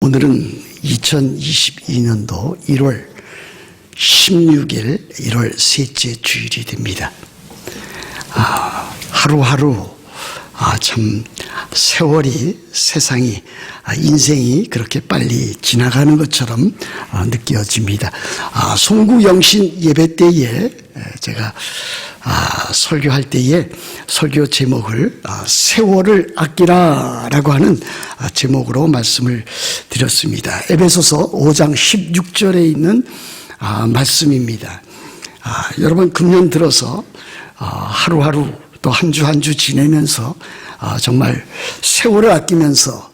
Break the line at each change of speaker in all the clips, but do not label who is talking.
오늘은 2022년도 1월 16일 1월 셋째 주일이 됩니다. 하루하루 참 세월이 세상이 인생이 그렇게 빨리 지나가는 것처럼 느껴집니다. 송구영신 예배 때에 제가 설교할 때에 설교 제목을 세월을 아끼라라고 하는 제목으로 말씀을 드렸습니다. 에베소서 5장 16절에 있는 말씀입니다. 여러분 금년 들어서 하루하루 또 한 주 한 주 지내면서 정말 세월을 아끼면서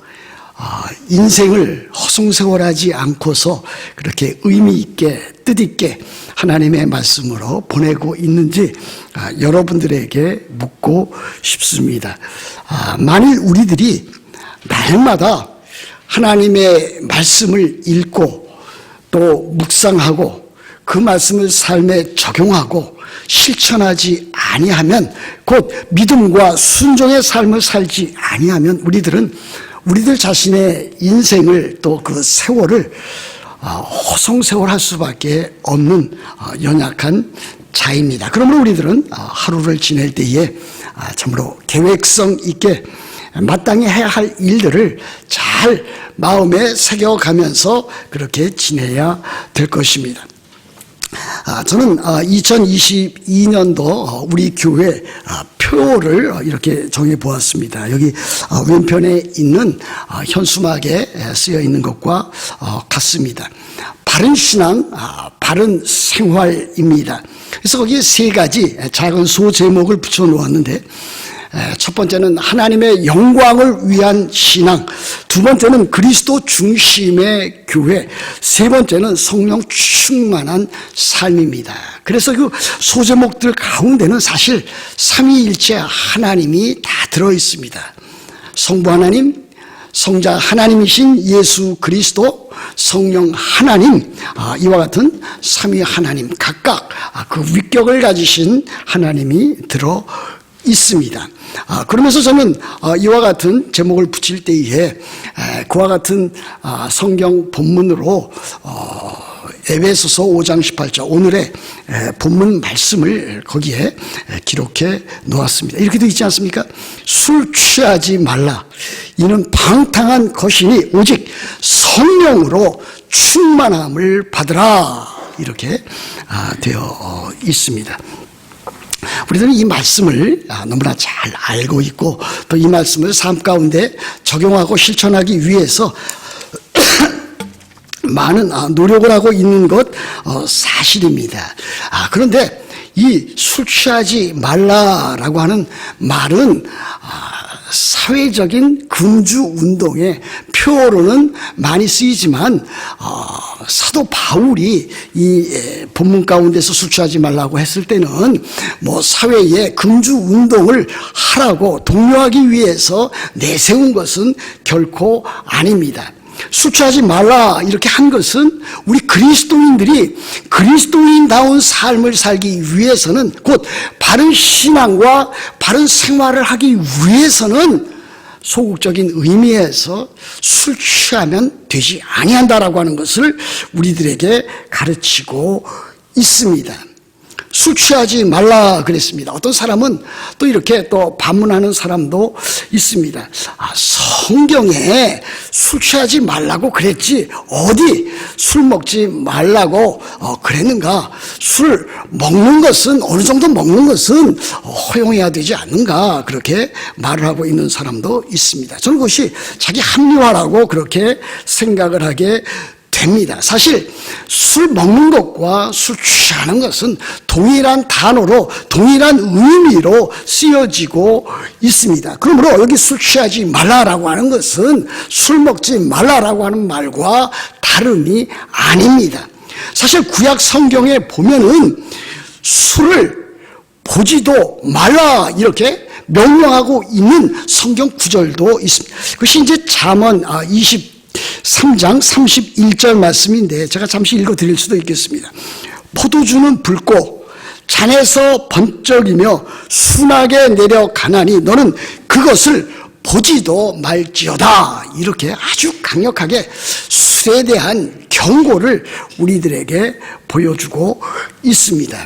인생을 허송세월하지 않고서 그렇게 의미 있게 뜻있게 하나님의 말씀으로 보내고 있는지 여러분들에게 묻고 싶습니다. 만일 우리들이 날마다 하나님의 말씀을 읽고 또 묵상하고 그 말씀을 삶에 적용하고 실천하지 아니하면 곧 믿음과 순종의 삶을 살지 아니하면 우리들 자신의 인생을 또 그 세월을 허송세월할 수밖에 없는 연약한 자입니다. 그러므로 우리들은 하루를 지낼 때에 참으로 계획성 있게 마땅히 해야 할 일들을 잘 마음에 새겨가면서 그렇게 지내야 될 것입니다. 저는 2022년도 우리 교회 표를 이렇게 정해보았습니다. 여기 왼편에 있는 현수막에 쓰여 있는 것과 같습니다. 바른 신앙, 바른 생활입니다. 그래서 거기에 세 가지 작은 소제목을 붙여놓았는데 첫 번째는 하나님의 영광을 위한 신앙, 두 번째는 그리스도 중심의 교회, 세 번째는 성령 충만한 삶입니다. 그래서 그 소제목들 가운데는 사실 삼위일체 하나님이 다 들어있습니다. 성부 하나님, 성자 하나님이신 예수 그리스도, 성령 하나님, 이와 같은 삼위 하나님 각각 그 위격을 가지신 하나님이 들어 있습니다. 그러면서 저는 이와 같은 제목을 붙일 때에 그와 같은 성경 본문으로 에베소서 5장 18절 오늘의 본문 말씀을 거기에 기록해 놓았습니다. 이렇게 되어 있지 않습니까? 술 취하지 말라. 이는 방탕한 것이니 오직 성령으로 충만함을 받으라. 이렇게 되어 있습니다. 우리들은 이 말씀을 너무나 잘 알고 있고 또 이 말씀을 삶 가운데 적용하고 실천하기 위해서 많은 노력을 하고 있는 것 사실입니다. 그런데 이 술 취하지 말라라고 하는 말은 사회적인 금주운동의 표어로는 많이 쓰이지만 사도 바울이 이 본문 가운데서 술 취하지 말라고 했을 때는 뭐 사회에 금주운동을 하라고 독려하기 위해서 내세운 것은 결코 아닙니다. 술 취하지 말라 이렇게 한 것은 우리 그리스도인들이 그리스도인다운 삶을 살기 위해서는 곧 바른 신앙과 바른 생활을 하기 위해서는 소극적인 의미에서 술 취하면 되지 아니한다라고 하는 것을 우리들에게 가르치고 있습니다. 술 취하지 말라 그랬습니다. 어떤 사람은 또 이렇게 또 반문하는 사람도 있습니다. 성경에 술 취하지 말라고 그랬지 어디 술 먹지 말라고 그랬는가? 술 먹는 것은 어느 정도 먹는 것은 허용해야 되지 않는가? 그렇게 말을 하고 있는 사람도 있습니다. 저는 그것이 자기 합리화라고 그렇게 생각을 하게 됩니다. 사실 술 먹는 것과 술 취하는 것은 동일한 단어로 동일한 의미로 쓰여지고 있습니다. 그러므로 여기 술 취하지 말라라고 하는 것은 술 먹지 말라라고 하는 말과 다름이 아닙니다. 사실 구약 성경에 보면은 술을 보지도 말라 이렇게 명령하고 있는 성경 구절도 있습니다. 그것이 이제 잠언 23장 31절 말씀인데 제가 잠시 읽어드릴 수도 있겠습니다. 포도주는 붉고 잔에서 번쩍이며 순하게 내려가나니 너는 그것을 보지도 말지어다. 이렇게 아주 강력하게 술에 대한 경고를 우리들에게 보여주고 있습니다.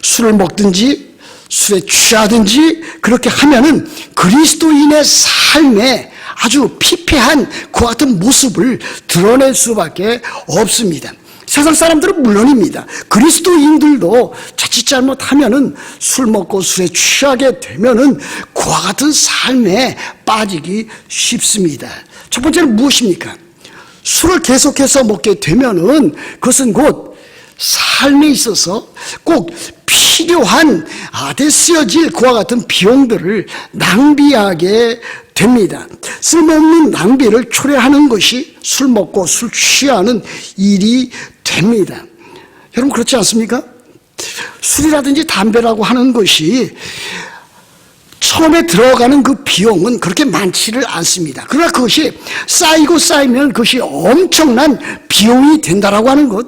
술을 먹든지 술에 취하든지 그렇게 하면은 그리스도인의 삶에 아주 피폐한 그와 같은 모습을 드러낼 수밖에 없습니다. 세상 사람들은 물론입니다. 그리스도인들도 자칫 잘못하면은 술 먹고 술에 취하게 되면은 그와 같은 삶에 빠지기 쉽습니다. 첫 번째는 무엇입니까? 술을 계속해서 먹게 되면은 그것은 곧 삶에 있어서 꼭 필요한 쓰여질 그와 같은 비용들을 낭비하게 됩니다. 쓸모없는 낭비를 초래하는 것이 술 먹고 술 취하는 일이 됩니다. 여러분 그렇지 않습니까? 술이라든지 담배라고 하는 것이 처음에 들어가는 그 비용은 그렇게 많지를 않습니다. 그러나 그것이 쌓이고 쌓이면 그것이 엄청난 비용이 된다라고 하는 것,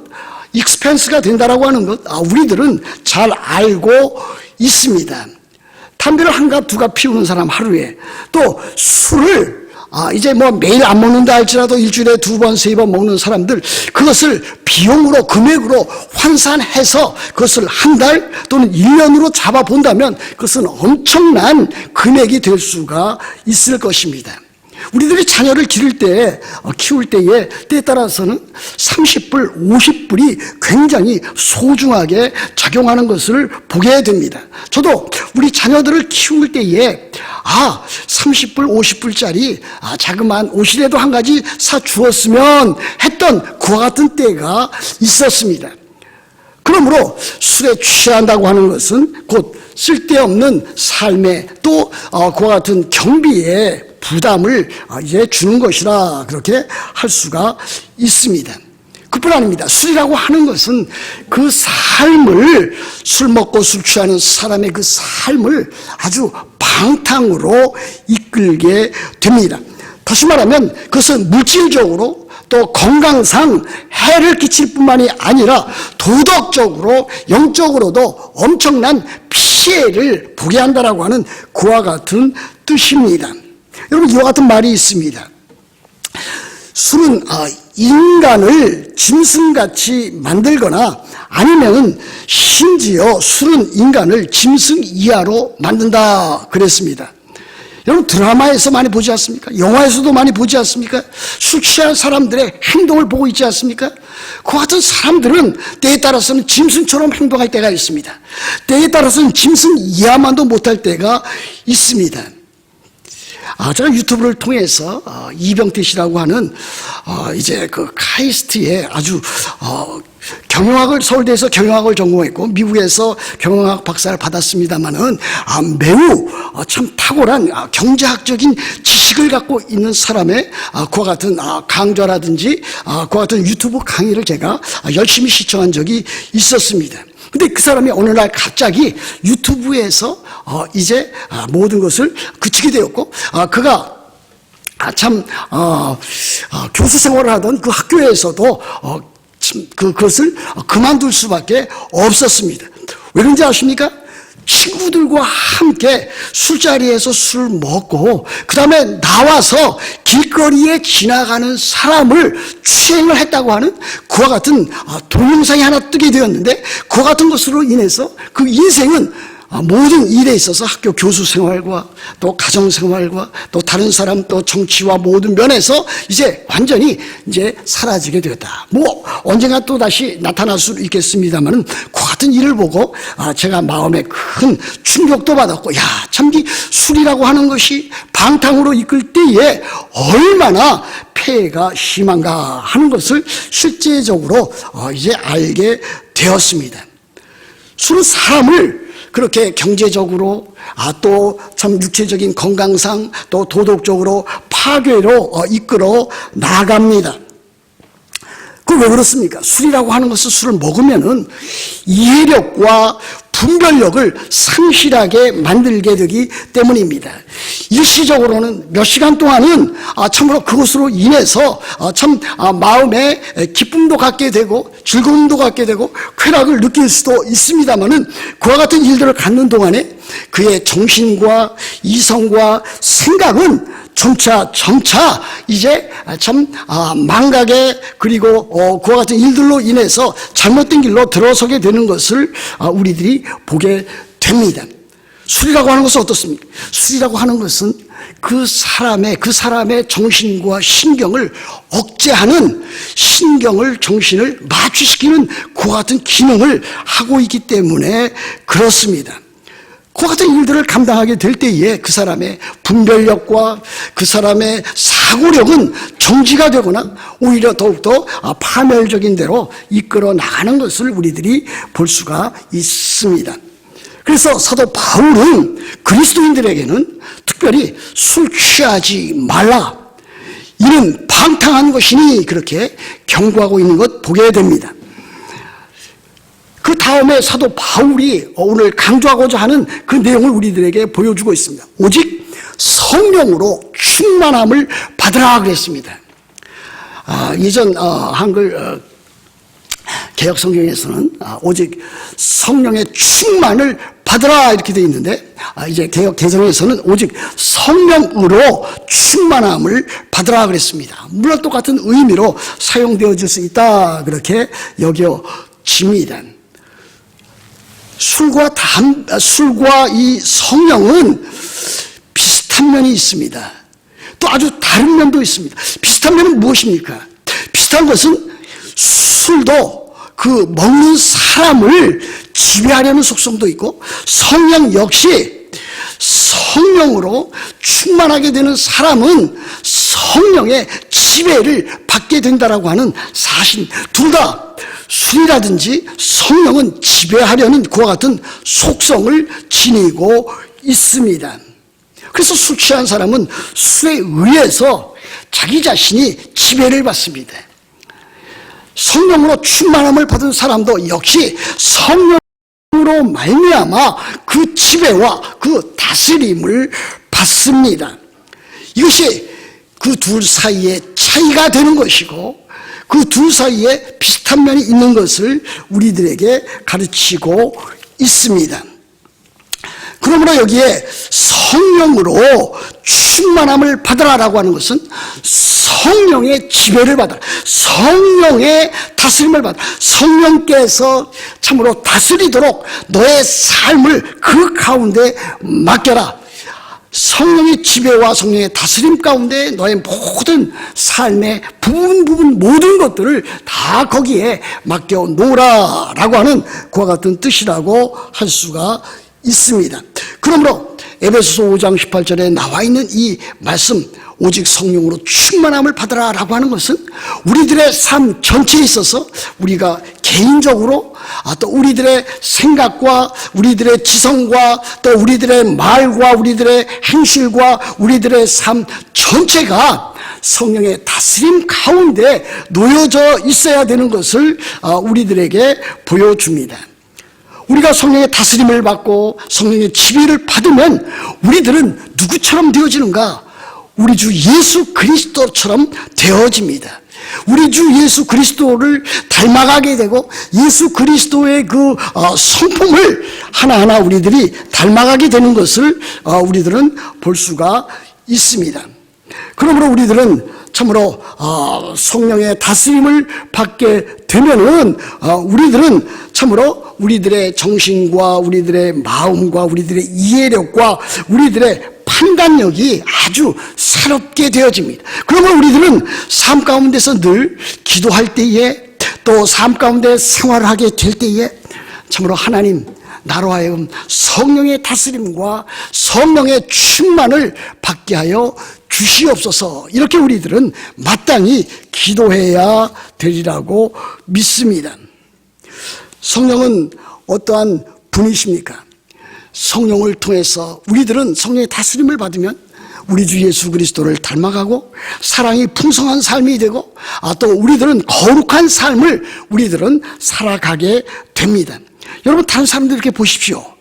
익스펜스가 된다라고 하는 것, 우리들은 잘 알고 있습니다. 담배를 한 갑, 두 갑 피우는 사람 하루에, 또 술을 이제 뭐 매일 안 먹는다 할지라도 일주일에 2번, 3번 먹는 사람들, 그것을 비용으로, 금액으로 환산해서 그것을 한 달 또는 1년으로 잡아본다면 그것은 엄청난 금액이 될 수가 있을 것입니다. 우리들이 자녀를 키울 때에 때에 따라서는 30불, 50불이 굉장히 소중하게 작용하는 것을 보게 됩니다. 저도 우리 자녀들을 키울 때에 30불, 50불짜리 자그마한 옷이라도 한 가지 사주었으면 했던 그와 같은 때가 있었습니다. 그러므로 술에 취한다고 하는 것은 곧 쓸데없는 삶에 또 그와 같은 경비에 부담을 이제 주는 것이라 그렇게 할 수가 있습니다. 그뿐 아닙니다. 술이라고 하는 것은 그 삶을, 술 먹고 술 취하는 사람의 그 삶을 아주 방탕으로 이끌게 됩니다. 다시 말하면 그것은 물질적으로 또 건강상 해를 끼칠 뿐만이 아니라 도덕적으로, 영적으로도 엄청난 피해를 보게 한다라고 하는 그와 같은 뜻입니다. 여러분 이와 같은 말이 있습니다. 술은 인간을 짐승같이 만들거나 아니면 심지어 술은 인간을 짐승 이하로 만든다 그랬습니다. 여러분 드라마에서 많이 보지 않습니까? 영화에서도 많이 보지 않습니까? 술 취한 사람들의 행동을 보고 있지 않습니까? 그 같은 사람들은 때에 따라서는 짐승처럼 행동할 때가 있습니다. 때에 따라서는 짐승 이하만도 못할 때가 있습니다. 제가 유튜브를 통해서 이병태 씨라고 하는 이제 그 카이스트의 아주 서울대에서 경영학을 전공했고 미국에서 경영학 박사를 받았습니다만은 매우 참 탁월한 경제학적인 지식을 갖고 있는 사람의 그와 같은 강좌라든지 그와 같은 유튜브 강의를 제가 열심히 시청한 적이 있었습니다. 근데 그 사람이 어느 날 갑자기 유튜브에서 이제 모든 것을 그치게 되었고, 그가 참 교수 생활을 하던 그 학교에서도 그것을 그만둘 수밖에 없었습니다. 왜 그런지 아십니까? 친구들과 함께 술자리에서 술 먹고 그 다음에 나와서 길거리에 지나가는 사람을 추행을 했다고 하는 그와 같은 동영상이 하나 뜨게 되었는데, 그와 같은 것으로 인해서 그 인생은 모든 일에 있어서 학교 교수 생활과 또 가정 생활과 또 다른 사람 또 정치와 모든 면에서 이제 완전히 이제 사라지게 되었다. 뭐 언젠가 또 다시 나타날 수 있겠습니다만은 그 같은 일을 보고 제가 마음에 큰 충격도 받았고, 참 이 술이라고 하는 것이 방탕으로 이끌 때에 얼마나 폐해가 심한가 하는 것을 실제적으로 이제 알게 되었습니다. 술은 사람을 그렇게 경제적으로 또 참 육체적인 건강상 또 도덕적으로 파괴로 이끌어 나갑니다. 그 왜 그렇습니까? 술이라고 하는 것은 술을 먹으면은 이해력과 분별력을 상실하게 만들게 되기 때문입니다. 일시적으로는 몇 시간 동안은 참으로 그것으로 인해서 마음에 기쁨도 갖게 되고 즐거움도 갖게 되고 쾌락을 느낄 수도 있습니다만은 그와 같은 일들을 갖는 동안에 그의 정신과 이성과 생각은 점차 이제 망각에 그리고 그와 같은 일들로 인해서 잘못된 길로 들어서게 되는 것을 우리들이 보게 됩니다. 술이라고 하는 것은 어떻습니까? 술이라고 하는 것은 그 사람의 정신과 신경을 억제하는 정신을 마취시키는 그와 같은 기능을 하고 있기 때문에 그렇습니다. 그와 같은 일들을 감당하게 될 때에 그 사람의 분별력과 그 사람의 사고력은 정지가 되거나 오히려 더욱더 파멸적인 대로 이끌어 나가는 것을 우리들이 볼 수가 있습니다. 그래서 사도 바울은 그리스도인들에게는 특별히 술 취하지 말라, 이는 방탕한 것이니 그렇게 경고하고 있는 것 보게 됩니다. 그 다음에 사도 바울이 오늘 강조하고자 하는 그 내용을 우리들에게 보여주고 있습니다. 오직 성령으로 충만함을 받으라 그랬습니다. 예전 한글 개역 성경에서는 오직 성령의 충만을 받으라 이렇게 되어 있는데 이제 개역 개정에서는 오직 성령으로 충만함을 받으라 그랬습니다. 물론 똑같은 의미로 사용되어질 수 있다 그렇게 여겨집니다. 술과 이 성령은 비슷한 면이 있습니다. 또 아주 다른 면도 있습니다. 비슷한 면은 무엇입니까? 비슷한 것은 술도 그 먹는 사람을 지배하려는 속성도 있고, 성령 역시 성령으로 충만하게 되는 사람은 성령의 지배를 받게 된다라고 하는 사실, 둘 다 술이라든지 성령은 지배하려는 그와 같은 속성을 지니고 있습니다. 그래서 술 취한 사람은 술에 의해서 자기 자신이 지배를 받습니다. 성령으로 충만함을 받은 사람도 역시 성령으로 말미암아 그 지배와 그 다스림을 받습니다. 이것이 그 둘 사이의 차이가 되는 것이고, 그 둘 사이에 비슷한 면이 있는 것을 우리들에게 가르치고 있습니다. 그러므로 여기에 성령으로 충만함을 받으라라고 하는 것은 성령의 지배를 받아라, 성령의 다스림을 받아라, 성령께서 참으로 다스리도록 너의 삶을 그 가운데 맡겨라. 성령의 지배와 성령의 다스림 가운데 너의 모든 삶의 부분 모든 것들을 다 거기에 맡겨 놓으라라고 하는 그와 같은 뜻이라고 할 수가 있습니다. 그러므로 에베소서 5장 18절에 나와 있는 이 말씀, 오직 성령으로 충만함을 받으라라고 하는 것은 우리들의 삶 전체에 있어서 우리가 개인적으로 또 우리들의 생각과 우리들의 지성과 또 우리들의 말과 우리들의 행실과 우리들의 삶 전체가 성령의 다스림 가운데 놓여져 있어야 되는 것을 우리들에게 보여줍니다. 우리가 성령의 다스림을 받고 성령의 지배를 받으면 우리들은 누구처럼 되어지는가? 우리 주 예수 그리스도처럼 되어집니다. 우리 주 예수 그리스도를 닮아가게 되고 예수 그리스도의 그 성품을 하나하나 우리들이 닮아가게 되는 것을 우리들은 볼 수가 있습니다. 그러므로 우리들은 참으로 성령의 다스림을 받게 되면은 우리들은 참으로 우리들의 정신과 우리들의 마음과 우리들의 이해력과 우리들의 판단력이 아주 새롭게 되어집니다. 그러면 우리들은 삶 가운데서 늘 기도할 때에 또 삶 가운데 생활을 하게 될 때에 참으로 하나님, 나로 하여금 성령의 다스림과 성령의 충만을 받게 하여 주시옵소서, 이렇게 우리들은 마땅히 기도해야 되리라고 믿습니다. 성령은 어떠한 분이십니까? 성령을 통해서 우리들은 성령의 다스림을 받으면 우리 주 예수 그리스도를 닮아가고 사랑이 풍성한 삶이 되고 또 우리들은 거룩한 삶을 우리들은 살아가게 됩니다. 여러분 다른 사람들 이렇게 보십시오.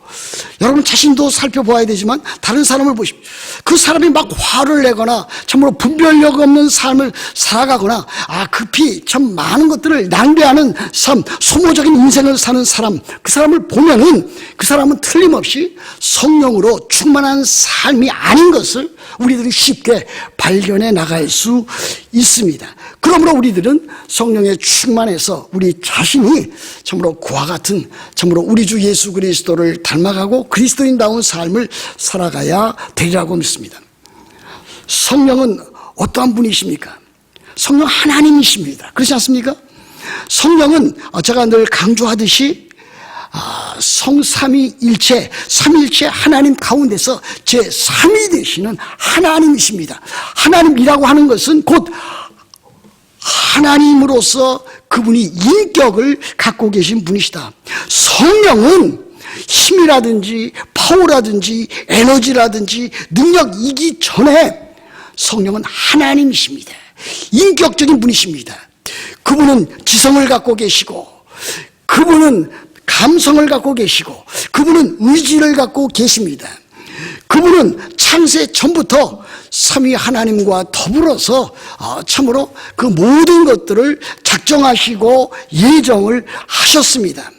여러분 자신도 살펴보아야 되지만 다른 사람을 보십시오. 그 사람이 막 화를 내거나 참으로 분별력 없는 삶을 살아가거나 급히 참 많은 것들을 낭비하는 삶, 소모적인 인생을 사는 사람, 그 사람을 보면은 그 사람은 틀림없이 성령으로 충만한 삶이 아닌 것을 우리들이 쉽게 발견해 나갈 수 있습니다. 그러므로 우리들은 성령에 충만해서 우리 자신이 참으로 그와 같은 참으로 우리 주 예수 그리스도를 닮아가고 그리스도인다운 삶을 살아가야 되리라고 믿습니다. 성령은 어떠한 분이십니까? 성령 하나님이십니다. 그렇지 않습니까? 성령은 제가 늘 강조하듯이 성삼위일체, 삼위일체 하나님 가운데서 제3위 되시는 하나님이십니다. 하나님이라고 하는 것은 곧 하나님으로서 그분이 인격을 갖고 계신 분이시다. 성령은 힘이라든지 파워라든지 에너지라든지 능력이기 전에 성령은 하나님이십니다. 인격적인 분이십니다. 그분은 지성을 갖고 계시고, 그분은 감성을 갖고 계시고, 그분은 의지를 갖고 계십니다. 그분은 창세 전부터 삼위 하나님과 더불어서 참으로 그 모든 것들을 작정하시고 예정을 하셨습니다.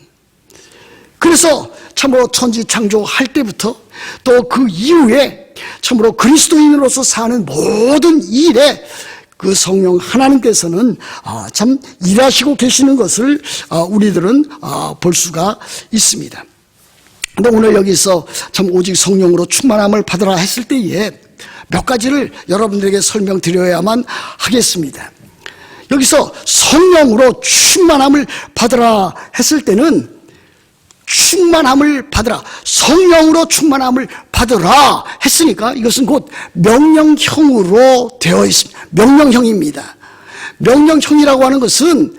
그래서 참으로 천지 창조할 때부터 또 그 이후에 참으로 그리스도인으로서 사는 모든 일에 그 성령 하나님께서는 참 일하시고 계시는 것을 우리들은 볼 수가 있습니다. 근데 오늘 여기서 참 오직 성령으로 충만함을 받으라 했을 때에 몇 가지를 여러분들에게 설명드려야만 하겠습니다. 여기서 성령으로 충만함을 받으라 했을 때는 충만함을 받으라, 성령으로 충만함을 받으라 했으니까 이것은 곧 명령형으로 되어 있습니다. 명령형입니다. 명령형이라고 하는 것은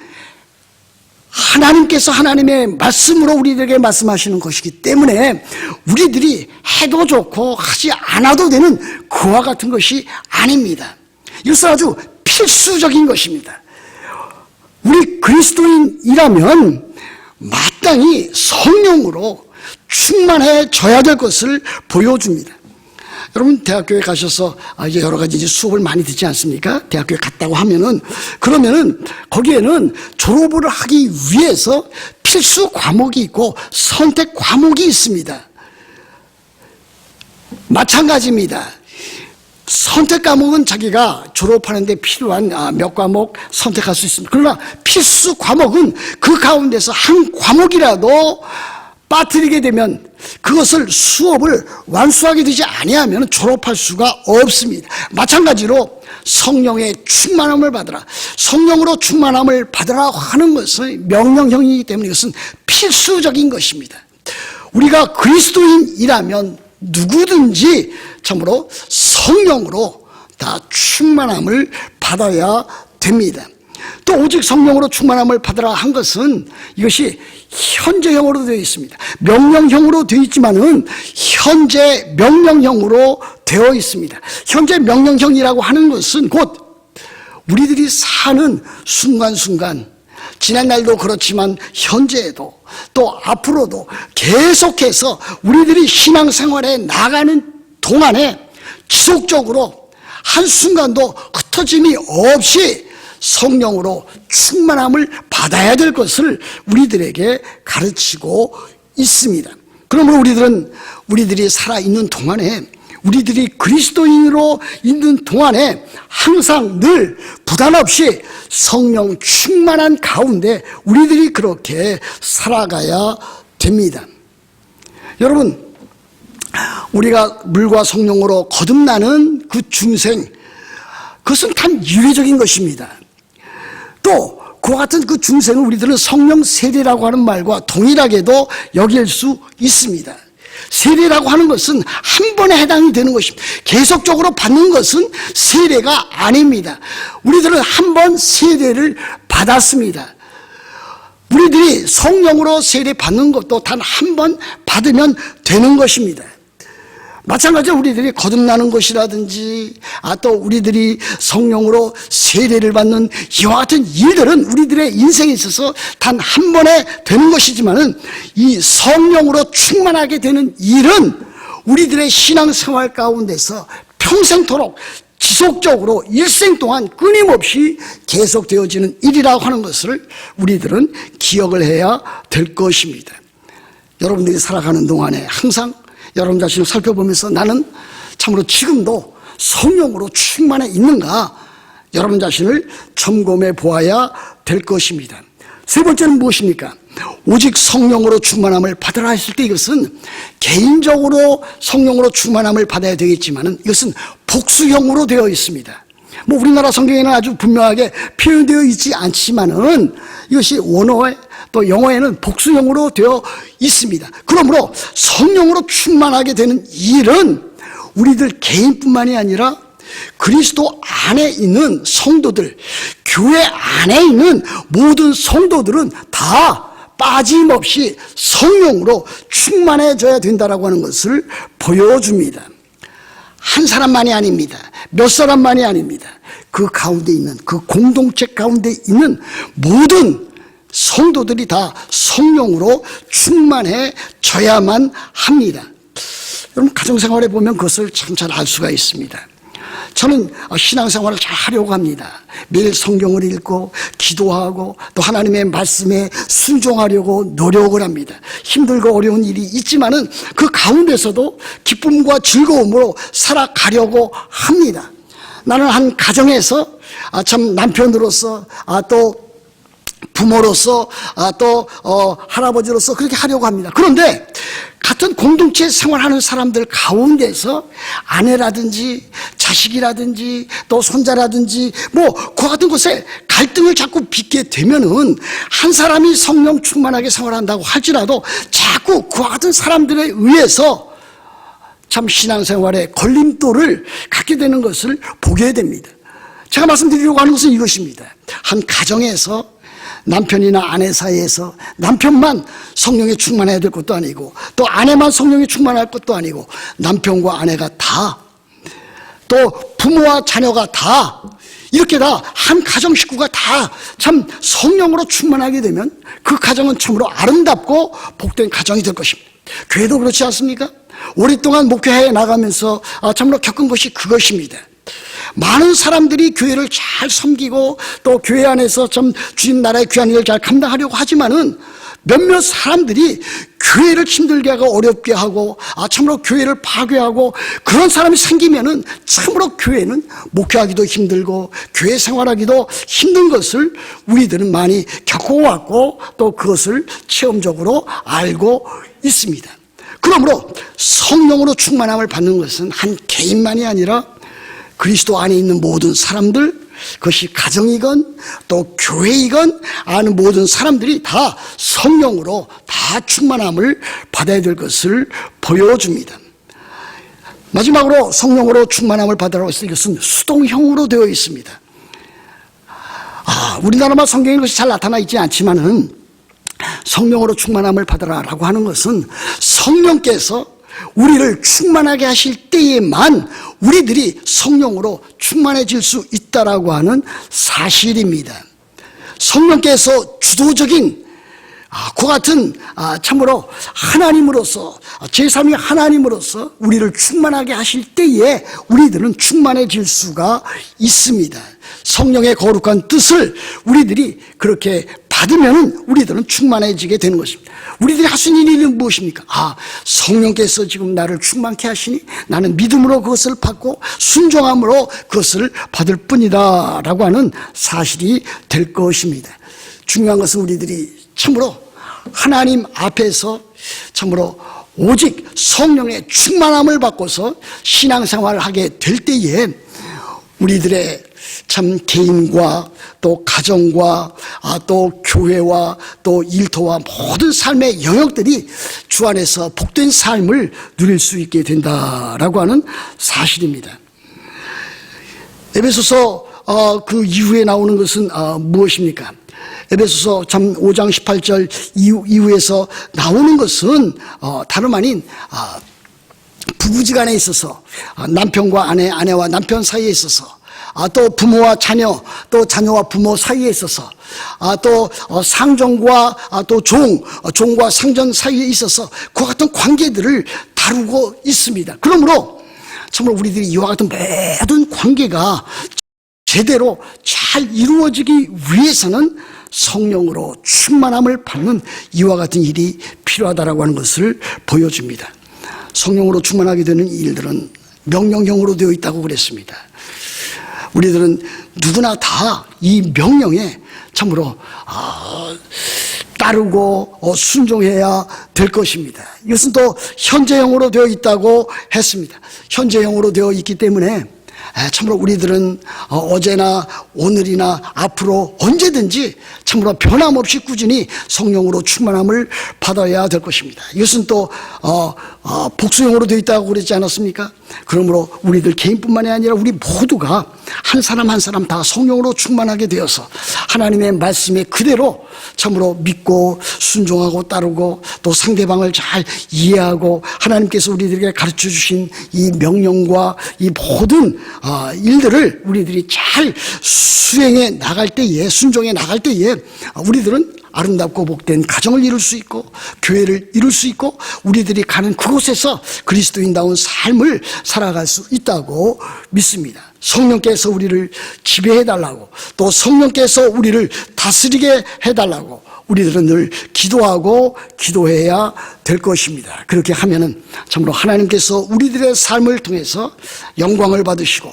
하나님께서 하나님의 말씀으로 우리들에게 말씀하시는 것이기 때문에 우리들이 해도 좋고 하지 않아도 되는 그와 같은 것이 아닙니다. 이것은 아주 필수적인 것입니다. 우리 그리스도인이라면 마땅히 성령으로 충만해져야 될 것을 보여줍니다. 여러분 대학교에 가셔서 이제 여러 가지 이제 수업을 많이 듣지 않습니까? 대학교에 갔다고 하면은 그러면은 거기에는 졸업을 하기 위해서 필수 과목이 있고 선택 과목이 있습니다. 마찬가지입니다. 선택 과목은 자기가 졸업하는 데 필요한 몇 과목 선택할 수 있습니다. 그러나 필수 과목은 그 가운데서 한 과목이라도 빠뜨리게 되면 그것을 수업을 완수하게 되지 아니하면 졸업할 수가 없습니다. 마찬가지로 성령의 충만함을 받으라, 성령으로 충만함을 받으라 하는 것은 명령형이기 때문에 이것은 필수적인 것입니다. 우리가 그리스도인이라면 누구든지 참으로 성령으로 다 충만함을 받아야 됩니다. 또 오직 성령으로 충만함을 받으라 한 것은 이것이 현재형으로 되어 있습니다. 명령형으로 되어 있지만은 현재 명령형으로 되어 있습니다. 현재 명령형이라고 하는 것은 곧 우리들이 사는 순간순간, 지난날도 그렇지만 현재에도 또 앞으로도 계속해서 우리들이 신앙생활에 나가는 동안에 지속적으로 한순간도 흩어짐이 없이 성령으로 충만함을 받아야 될 것을 우리들에게 가르치고 있습니다. 그러므로 우리들이 살아있는 동안에, 우리들이 그리스도인으로 있는 동안에 항상 늘 부담 없이 성령 충만한 가운데 우리들이 그렇게 살아가야 됩니다. 여러분, 우리가 물과 성령으로 거듭나는 그 중생, 그것은 참 유례적인 것입니다. 또 그와 같은 그 중생은 우리들은 성령 세례라고 하는 말과 동일하게도 여길 수 있습니다. 세례라고 하는 것은 한 번에 해당이 되는 것입니다. 계속적으로 받는 것은 세례가 아닙니다. 우리들은 한 번 세례를 받았습니다. 우리들이 성령으로 세례 받는 것도 단 한 번 받으면 되는 것입니다. 마찬가지로 우리들이 거듭나는 것이라든지 또 우리들이 성령으로 세례를 받는 이와 같은 일들은 우리들의 인생에 있어서 단 한 번에 되는 것이지만은 이 성령으로 충만하게 되는 일은 우리들의 신앙생활 가운데서 평생토록 지속적으로 일생 동안 끊임없이 계속되어지는 일이라고 하는 것을 우리들은 기억을 해야 될 것입니다. 여러분들이 살아가는 동안에 항상 여러분 자신을 살펴보면서 나는 참으로 지금도 성령으로 충만해 있는가 여러분 자신을 점검해 보아야 될 것입니다. 세 번째는 무엇입니까? 오직 성령으로 충만함을 받으라 했을 때 이것은 개인적으로 성령으로 충만함을 받아야 되겠지만 이것은 복수형으로 되어 있습니다. 우리나라 성경에는 아주 분명하게 표현되어 있지 않지만은 이것이 원어에 또 영어에는 복수형으로 되어 있습니다. 그러므로 성령으로 충만하게 되는 일은 우리들 개인뿐만이 아니라 그리스도 안에 있는 성도들, 교회 안에 있는 모든 성도들은 다 빠짐없이 성령으로 충만해져야 된다라고 하는 것을 보여줍니다. 한 사람만이 아닙니다. 몇 사람만이 아닙니다. 그 가운데 있는, 그 공동체 가운데 있는 모든 성도들이 다 성령으로 충만해져야만 합니다. 여러분 가정생활에 보면 그것을 참 잘 알 수가 있습니다. 저는 신앙생활을 잘 하려고 합니다. 매일 성경을 읽고 기도하고 또 하나님의 말씀에 순종하려고 노력을 합니다. 힘들고 어려운 일이 있지만은 그 가운데서도 기쁨과 즐거움으로 살아가려고 합니다. 나는 한 가정에서 참 남편으로서 또 부모로서 또 할아버지로서 그렇게 하려고 합니다. 그런데 같은 공동체 생활하는 사람들 가운데서 아내라든지 자식이라든지 또 손자라든지 그 같은 곳에 갈등을 자꾸 빚게 되면은 한 사람이 성령 충만하게 생활한다고 할지라도 자꾸 그와 같은 사람들에 의해서 참 신앙생활에 걸림돌을 갖게 되는 것을 보게 됩니다. 제가 말씀드리려고 하는 것은 이것입니다. 한 가정에서 남편이나 아내 사이에서 남편만 성령에 충만해야 될 것도 아니고 또 아내만 성령에 충만할 것도 아니고 남편과 아내가 다 또 부모와 자녀가 다 이렇게 다 한 가정 식구가 다 참 성령으로 충만하게 되면 그 가정은 참으로 아름답고 복된 가정이 될 것입니다. 교회도 그렇지 않습니까? 오랫동안 목회해 나가면서 참으로 겪은 것이 그것입니다. 많은 사람들이 교회를 잘 섬기고 또 교회 안에서 참 주님 나라의 귀한 일을 잘 감당하려고 하지만은 몇몇 사람들이 교회를 힘들게 하고 어렵게 하고 참으로 교회를 파괴하고 그런 사람이 생기면은 참으로 교회는 목회하기도 힘들고 교회 생활하기도 힘든 것을 우리들은 많이 겪어왔고 또 그것을 체험적으로 알고 있습니다. 그러므로 성령으로 충만함을 받는 것은 한 개인만이 아니라 그리스도 안에 있는 모든 사람들, 그것이 가정이건 또 교회이건 아는 모든 사람들이 다 성령으로 다 충만함을 받아야 될 것을 보여줍니다. 마지막으로 성령으로 충만함을 받으라고 했을 때 이것은 수동형으로 되어 있습니다. 우리나라만 성경에 그것이 잘 나타나 있지 않지만은 성령으로 충만함을 받으라라고 하는 것은 성령께서 우리를 충만하게 하실 때에만 우리들이 성령으로 충만해질 수 있다라고 하는 사실입니다. 성령께서 주도적인 그 같은 참으로 하나님으로서 제3위 하나님으로서 우리를 충만하게 하실 때에 우리들은 충만해질 수가 있습니다. 성령의 거룩한 뜻을 우리들이 그렇게 받으면 우리들은 충만해지게 되는 것입니다. 우리들이 할 수 있는 일은 무엇입니까? 성령께서 지금 나를 충만케 하시니 나는 믿음으로 그것을 받고 순종함으로 그것을 받을 뿐이다 라고 하는 사실이 될 것입니다. 중요한 것은 우리들이 참으로 하나님 앞에서 참으로 오직 성령의 충만함을 받고서 신앙생활을 하게 될 때에 우리들의 참 개인과 또 가정과 또 교회와 또 일터와 모든 삶의 영역들이 주 안에서 복된 삶을 누릴 수 있게 된다라고 하는 사실입니다. 에베소서 그 이후에 나오는 것은 무엇입니까? 에베소서 참 5장 18절 이후에서 나오는 것은 다름 아닌 부부지간에 있어서 남편과 아내, 아내와 남편 사이에 있어서 또 부모와 자녀, 또 자녀와 부모 사이에 있어서 또 상전과 또 종과 상전 사이에 있어서 그와 같은 관계들을 다루고 있습니다. 그러므로 정말 우리들이 이와 같은 모든 관계가 제대로 잘 이루어지기 위해서는 성령으로 충만함을 받는 이와 같은 일이 필요하다라고 하는 것을 보여줍니다. 성령으로 충만하게 되는 일들은 명령형으로 되어 있다고 그랬습니다. 우리들은 누구나 다 이 명령에 참으로 따르고 순종해야 될 것입니다. 이것은 또 현재형으로 되어 있다고 했습니다. 현재형으로 되어 있기 때문에 참으로 우리들은 어제나 오늘이나 앞으로 언제든지 참으로 변함없이 꾸준히 성령으로 충만함을 받아야 될 것입니다. 이것은 또 복수형으로 되어 있다고 그랬지 않았습니까? 그러므로 우리들 개인뿐만이 아니라 우리 모두가 한 사람 한 사람 다 성령으로 충만하게 되어서 하나님의 말씀에 그대로 참으로 믿고 순종하고 따르고 또 상대방을 잘 이해하고 하나님께서 우리들에게 가르쳐 주신 이 명령과 이 모든 일들을 우리들이 잘 수행해 나갈 때에, 순종해 나갈 때에 우리들은 아름답고 복된 가정을 이룰 수 있고 교회를 이룰 수 있고 우리들이 가는 그곳에서 그리스도인다운 삶을 살아갈 수 있다고 믿습니다. 성령께서 우리를 지배해달라고 또 성령께서 우리를 다스리게 해달라고 우리들은 늘 기도하고 기도해야 될 것입니다. 그렇게 하면은 참으로 하나님께서 우리들의 삶을 통해서 영광을 받으시고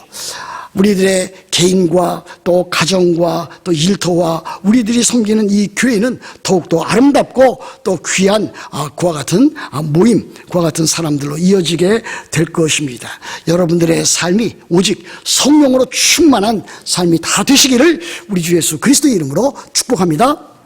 우리들의 개인과 또 가정과 또 일터와 우리들이 섬기는 이 교회는 더욱더 아름답고 또 귀한 그와 같은 모임, 그와 같은 사람들로 이어지게 될 것입니다. 여러분들의 삶이 오직 성령으로 충만한 삶이 다 되시기를 우리 주 예수 그리스도의 이름으로 축복합니다.